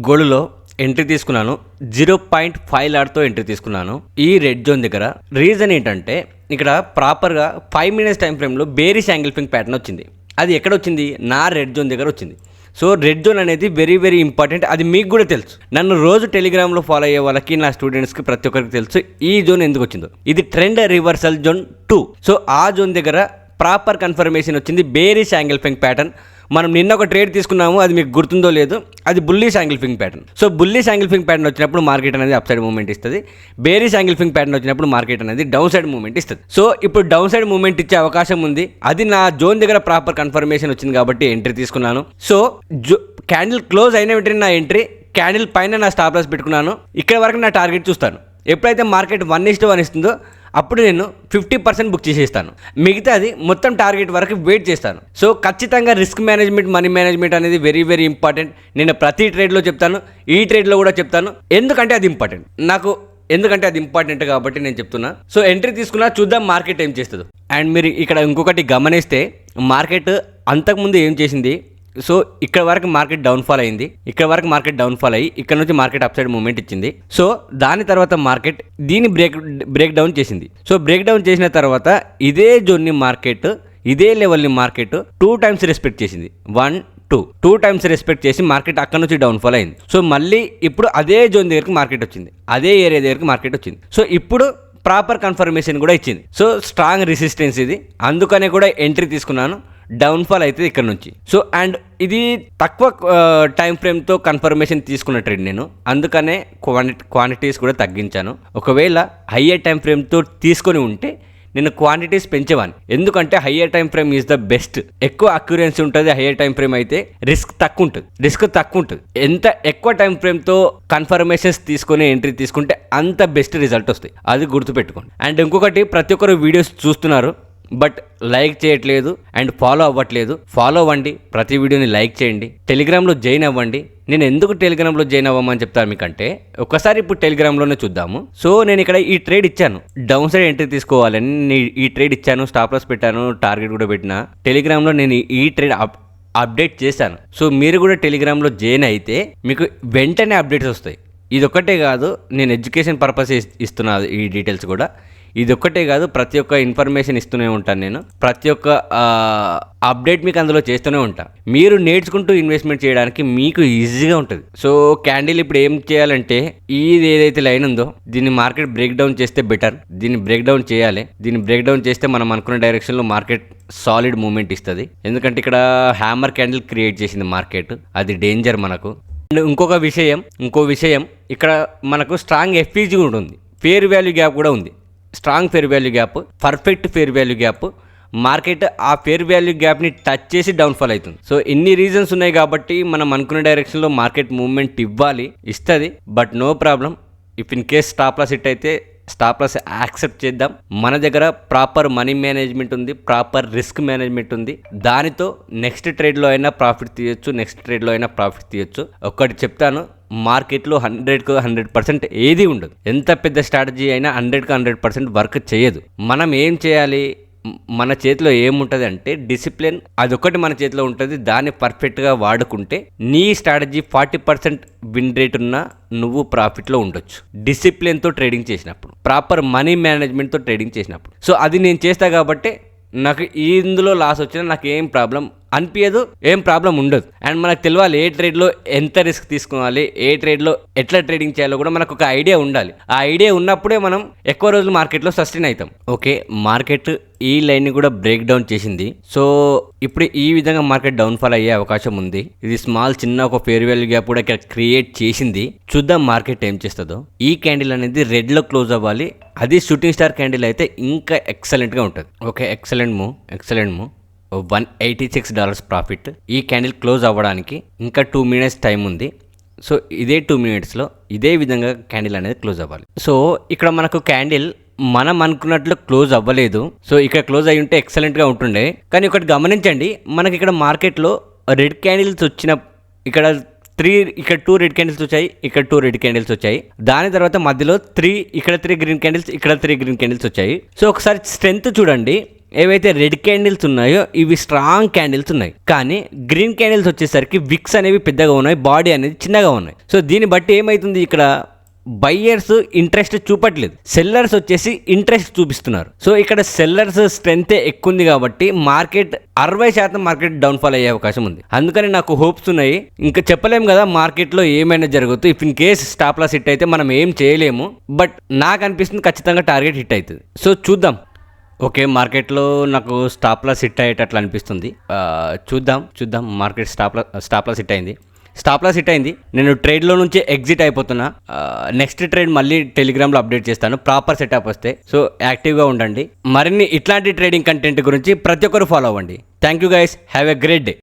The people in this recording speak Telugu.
గోల్డ్లో ఎంట్రీ తీసుకున్నాను. 0.5 లాట్తో ఎంట్రీ తీసుకున్నాను ఈ రెడ్ జోన్ దగ్గర. రీజన్ ఏంటంటే ఇక్కడ ప్రాపర్గా 5 minutes టైం ఫ్రేమ్లో బేరిష్ యాంగిల్ ఫింగ్ ప్యాటర్న్ వచ్చింది. అది ఎక్కడ వచ్చింది? నా రెడ్ జోన్ దగ్గర వచ్చింది. సో రెడ్ జోన్ అనేది వెరీ వెరీ ఇంపార్టెంట్. అది మీకు కూడా తెలుసు. నన్ను రోజు టెలిగ్రామ్లో ఫాలో అయ్యే వాళ్ళకి, నా స్టూడెంట్స్కి ప్రతి ఒక్కరికి తెలుసు ఈ జోన్ ఎందుకు వచ్చిందో. ఇది ట్రెండ్ రివర్సల్ జోన్ 2. సో ఆ జోన్ దగ్గర ప్రాపర్ కన్ఫర్మేషన్ వచ్చింది బేరిష్ యాంగిల్ ఫింగ్ ప్యాటర్న్. మనం నిన్న ఒక ట్రేడ్ తీసుకున్నాము, అది మీకు గుర్తుందో లేదు, అది bullish angle ఫింగ్ pattern. So bullish angle ఫింగ్ pattern వచ్చినప్పుడు మార్కెట్ అనేది అప్ సైడ్ మూవ్మెంట్ ఇస్తుంది. బేరిష్ యాంగిల్ ఫింగ్ ప్యాటర్న్ వచ్చినప్పుడు మార్కెట్ అనేది డౌన్ సైడ్ మూవ్మెంట్ ఇస్తుంది. సో ఇప్పుడు డౌన్ సైడ్ మూవ్మెంట్ ఇచ్చే అవకాశం ఉంది. అది నా జోన్ దగ్గర ప్రాపర్ కన్ఫర్మేషన్ వచ్చింది కాబట్టి ఎంట్రీ తీసుకున్నాను. సో క్యాండిల్ క్లోజ్ అయిన వెంటనే నా ఎంట్రీ, క్యాండిల్ పైన నా స్టాప్ లాస్ పెట్టుకున్నాను. ఇక్కడ వరకు నా టార్గెట్ చూస్తాను. ఎప్పుడైతే మార్కెట్ 1:1 ఇస్తుందో అప్పుడు నేను 50% బుక్ చేసేస్తాను. మిగతాది మొత్తం టార్గెట్ వరకు వెయిట్ చేస్తాను. సో ఖచ్చితంగా రిస్క్ మేనేజ్మెంట్, మనీ మేనేజ్మెంట్ అనేది వెరీ వెరీ ఇంపార్టెంట్. నేను ప్రతి ట్రేడ్లో చెప్తాను, ఈ ట్రేడ్లో కూడా చెప్తాను. ఎందుకంటే అది ఇంపార్టెంట్ కాబట్టి నేను చెప్తున్నా. సో ఎంట్రీ తీసుకున్నా, చూద్దాం మార్కెట్ ఏం చేస్తుందో. అండ్ మీరు ఇక్కడ ఇంకొకటి గమనిస్తే మార్కెట్ అంతకుముందు ఏం చేసింది. సో ఇక్కడ వరకు మార్కెట్ డౌన్ఫాల్ అయింది, ఇక్కడ వరకు మార్కెట్ డౌన్ఫాల్ అయ్యి ఇక్కడ నుంచి మార్కెట్ అప్ సైడ్ మూవ్మెంట్ ఇచ్చింది. సో దాని తర్వాత మార్కెట్ దీన్ని బ్రేక్ డౌన్ చేసింది. సో బ్రేక్ డౌన్ చేసిన తర్వాత ఇదే జోన్ని మార్కెట్, ఇదే లెవెల్ని మార్కెట్ 2 times రెస్పెక్ట్ చేసింది. 1, 2 times రెస్పెక్ట్ చేసి మార్కెట్ అక్కడ నుంచి డౌన్ఫాల్ అయింది. సో మళ్ళీ ఇప్పుడు అదే జోన్ దగ్గరికి మార్కెట్ వచ్చింది, అదే ఏరియా దగ్గరికి మార్కెట్ వచ్చింది. సో ఇప్పుడు ప్రాపర్ కన్ఫర్మేషన్ కూడా ఇచ్చింది. సో స్ట్రాంగ్ రెసిస్టెన్స్ ఇది, అందుకనే కూడా ఎంట్రీ తీసుకున్నాను. డౌన్ఫాల్ అవుతుంది ఇక్కడ నుంచి. సో అండ్ ఇది తక్కువ టైం ఫ్రేమ్తో కన్ఫర్మేషన్ తీసుకున్న ట్రేడ్ నేను, అందుకనే క్వాంటిటీస్ కూడా తగ్గించాను. ఒకవేళ హయ్యర్ టైం ఫ్రేమ్తో తీసుకొని ఉంటే నేను క్వాంటిటీస్ పెంచేవాడిని. ఎందుకంటే higher time frame is the best. ఎక్కువ అక్యురెన్సీ ఉంటుంది హయ్యర్ టైం ఫ్రేమ్ అయితే, రిస్క్ తక్కువ ఉంటుంది. ఎంత ఎక్కువ టైం ఫ్రేమ్తో కన్ఫర్మేషన్స్ తీసుకొని ఎంట్రీ తీసుకుంటే అంత బెస్ట్ రిజల్ట్ వస్తాయి, అది గుర్తుపెట్టుకోండి. అండ్ ఇంకొకటి, ప్రతి ఒక్కరు వీడియోస్ చూస్తున్నారు బట్ లైక్ చేయట్లేదు అండ్ ఫాలో అవ్వట్లేదు. ఫాలో అవ్వండి, ప్రతి వీడియోని లైక్ చేయండి, టెలిగ్రామ్లో జాయిన్ అవ్వండి. నేను ఎందుకు టెలిగ్రామ్లో జాయిన్ అవ్వమని చెప్తాను మీకంటే, ఒకసారి ఇప్పుడు టెలిగ్రామ్లోనే చూద్దాము. సో నేను ఇక్కడ ఈ ట్రేడ్ ఇచ్చాను, డౌన్ సైడ్ ఎంట్రీ తీసుకోవాలని ఈ ట్రేడ్ ఇచ్చాను, స్టాప్ లాస్ పెట్టాను, టార్గెట్ కూడా పెట్టిన. టెలిగ్రామ్లో నేను ఈ ట్రేడ్ అప్డేట్ చేశాను. సో మీరు కూడా టెలిగ్రామ్లో జాయిన్ అయితే మీకు వెంటనే అప్డేట్స్ వస్తాయి. ఇది ఒక్కటే కాదు, నేను ఎడ్యుకేషన్ పర్పస్ ఇస్తున్నా ఈ డీటెయిల్స్ కూడా. ఇది ఒక్కటే కాదు, ప్రతి ఒక్క ఇన్ఫర్మేషన్ ఇస్తూనే ఉంటాను నేను. ప్రతి ఒక్క అప్డేట్ మీకు అందులో చేస్తూనే ఉంటాను. మీరు నేర్చుకుంటూ ఇన్వెస్ట్మెంట్ చేయడానికి మీకు ఈజీగా ఉంటుంది. సో క్యాండిల్ ఇప్పుడు ఏం చేయాలంటే, ఇది ఏదైతే లైన్ ఉందో దీన్ని మార్కెట్ బ్రేక్ డౌన్ చేస్తే బెటర్. దీన్ని బ్రేక్ డౌన్ చేయాలి. దీన్ని బ్రేక్ డౌన్ చేస్తే మనం అనుకున్న డైరెక్షన్లో మార్కెట్ సాలిడ్ మూవ్మెంట్ ఇస్తుంది. ఎందుకంటే ఇక్కడ హ్యామర్ క్యాండిల్ క్రియేట్ చేసింది మార్కెట్, అది డేంజర్ మనకు. అండ్ ఇంకో విషయం ఇక్కడ మనకు స్ట్రాంగ్ ఎఫ్ఈజీ ఉంటుంది, ఫేర్ వాల్యూ గ్యాప్ కూడా ఉంది. Strong fair value gap, perfect fair value gap. Market ఆ ఫేర్ వాల్యూ గ్యాప్ని టచ్ చేసి డౌన్ఫాల్ అవుతుంది. సో ఇన్ని రీజన్స్ ఉన్నాయి కాబట్టి మనం అనుకున్న డైరెక్షన్లో మార్కెట్ మూవ్మెంట్ ఇస్తుంది. But no problem, if in case stop loss hit అయితే స్టాప్ లాస్ యాక్సెప్ట్ చేద్దాం. మన దగ్గర ప్రాపర్ మనీ మేనేజ్మెంట్ ఉంది, ప్రాపర్ రిస్క్ మేనేజ్మెంట్ ఉంది. దానితో నెక్స్ట్ ట్రేడ్లో అయినా ప్రాఫిట్ తీయొచ్చు. ఒక్కటి చెప్తాను, మార్కెట్లో 100% ఏది ఉండదు. ఎంత పెద్ద స్ట్రాటజీ అయినా 100% వర్క్ చేయదు. మనం ఏం చేయాలి, మన చేతిలో ఏముంటుంది అంటే డిసిప్లిన్, అదొకటి మన చేతిలో ఉంటుంది. దాన్ని పర్ఫెక్ట్గా వాడుకుంటే నీ స్ట్రాటజీ 40% విన్ రేట్ ఉన్నా నువ్వు ప్రాఫిట్లో ఉండొచ్చు, డిసిప్లిన్తో ట్రేడింగ్ చేసినప్పుడు, ప్రాపర్ మనీ మేనేజ్మెంట్తో ట్రేడింగ్ చేసినప్పుడు. సో అది నేను చేస్తా కాబట్టి నాకు ఇందులో లాస్ వచ్చినా నాకు ఏం ప్రాబ్లం అనిపించదు, ఏం ప్రాబ్లం ఉండదు. అండ్ మనకు తెలియాలి ఏ ట్రేడ్లో ఎంత రిస్క్ తీసుకోవాలి, ఏ ట్రేడ్లో ఎట్లా ట్రేడింగ్ చేయాలో కూడా మనకు ఒక ఐడియా ఉండాలి. ఆ ఐడియా ఉన్నప్పుడే మనం ఎక్కువ రోజులు మార్కెట్లో సస్టైన్ అవుతాం. ఓకే, మార్కెట్ ఈ లైన్ని కూడా బ్రేక్ డౌన్ చేసింది. సో ఇప్పుడు ఈ విధంగా మార్కెట్ డౌన్ఫాల్ అయ్యే అవకాశం ఉంది. ఇది చిన్న ఒక ఫేర్ వాల్యూ గ్యాప్ కూడా ఇక్కడ క్రియేట్ చేసింది. చూద్దాం మార్కెట్ ఏం చేస్తుందో. ఈ క్యాండిల్ అనేది రెడ్లో క్లోజ్ అవ్వాలి. అది షూటింగ్ స్టార్ క్యాండిల్ అయితే ఇంకా ఎక్సలెంట్గా ఉంటుంది. Okay, excellent move. $186 ప్రాఫిట్. ఈ క్యాండిల్ క్లోజ్ అవ్వడానికి ఇంకా 2 minutes టైం ఉంది. సో ఇదే 2 minutesలో ఇదే విధంగా క్యాండిల్ అనేది క్లోజ్ అవ్వాలి. సో ఇక్కడ మనకు క్యాండిల్ మనం అనుకున్నట్లు క్లోజ్ అవ్వలేదు. సో ఇక్కడ క్లోజ్ అయ్యి ఉంటే ఎక్సలెంట్గా ఉంటుండే. కానీ ఒకటి గమనించండి, మనకి ఇక్కడ మార్కెట్లో రెడ్ క్యాండిల్స్ వచ్చిన ఇక్కడ 2 రెడ్ క్యాండిల్స్ వచ్చాయి, ఇక్కడ 2 రెడ్ క్యాండిల్స్ వచ్చాయి. దాని తర్వాత మధ్యలో ఇక్కడ 3 గ్రీన్ క్యాండిల్స్, ఇక్కడ 3 గ్రీన్ క్యాండిల్స్ వచ్చాయి. సో ఒకసారి స్ట్రెంత్ చూడండి, ఏవైతే రెడ్ క్యాండిల్స్ ఉన్నాయో ఇవి స్ట్రాంగ్ క్యాండిల్స్ ఉన్నాయి, కానీ గ్రీన్ క్యాండిల్స్ వచ్చేసరికి విక్స్ అనేవి పెద్దగా ఉన్నాయి, బాడీ అనేది చిన్నగా ఉన్నాయి. సో దీన్ని బట్టి ఏమైతుంది, ఇక్కడ బయ్యర్స్ ఇంట్రెస్ట్ చూపట్లేదు, సెల్లర్స్ వచ్చేసి ఇంట్రెస్ట్ చూపిస్తున్నారు. సో ఇక్కడ సెల్లర్స్ స్ట్రెంత్ ఎక్కువ ఉంది కాబట్టి మార్కెట్ 60% మార్కెట్ డౌన్ఫాల్ అయ్యే అవకాశం ఉంది. అందుకని నాకు హోప్స్ ఉన్నాయి. ఇంకా చెప్పలేము కదా మార్కెట్లో ఏమైనా జరుగుతుంది. If in case stop loss hit అయితే మనం ఏం చేయలేము, బట్ నాకు అనిపిస్తుంది ఖచ్చితంగా టార్గెట్ హిట్ అవుతుంది. సో చూద్దాం. ఓకే, మార్కెట్లో నాకు స్టాప్ లాస్ హిట్ అయ్యేటట్లు అనిపిస్తుంది. చూద్దాం మార్కెట్ స్టాప్ లాస్ హిట్ అయింది. నేను ట్రేడ్లో నుంచి ఎగ్జిట్ అయిపోతున్నా. నెక్స్ట్ ట్రేడ్ మళ్ళీ టెలిగ్రామ్లో అప్డేట్ చేస్తాను ప్రాపర్ సెటప్ వస్తే. సో యాక్టివ్గా ఉండండి. మరిన్ని ఇట్లాంటి ట్రేడింగ్ కంటెంట్ గురించి ప్రతి ఒక్కరు ఫాలో అవ్వండి. Thank you guys, have a great day.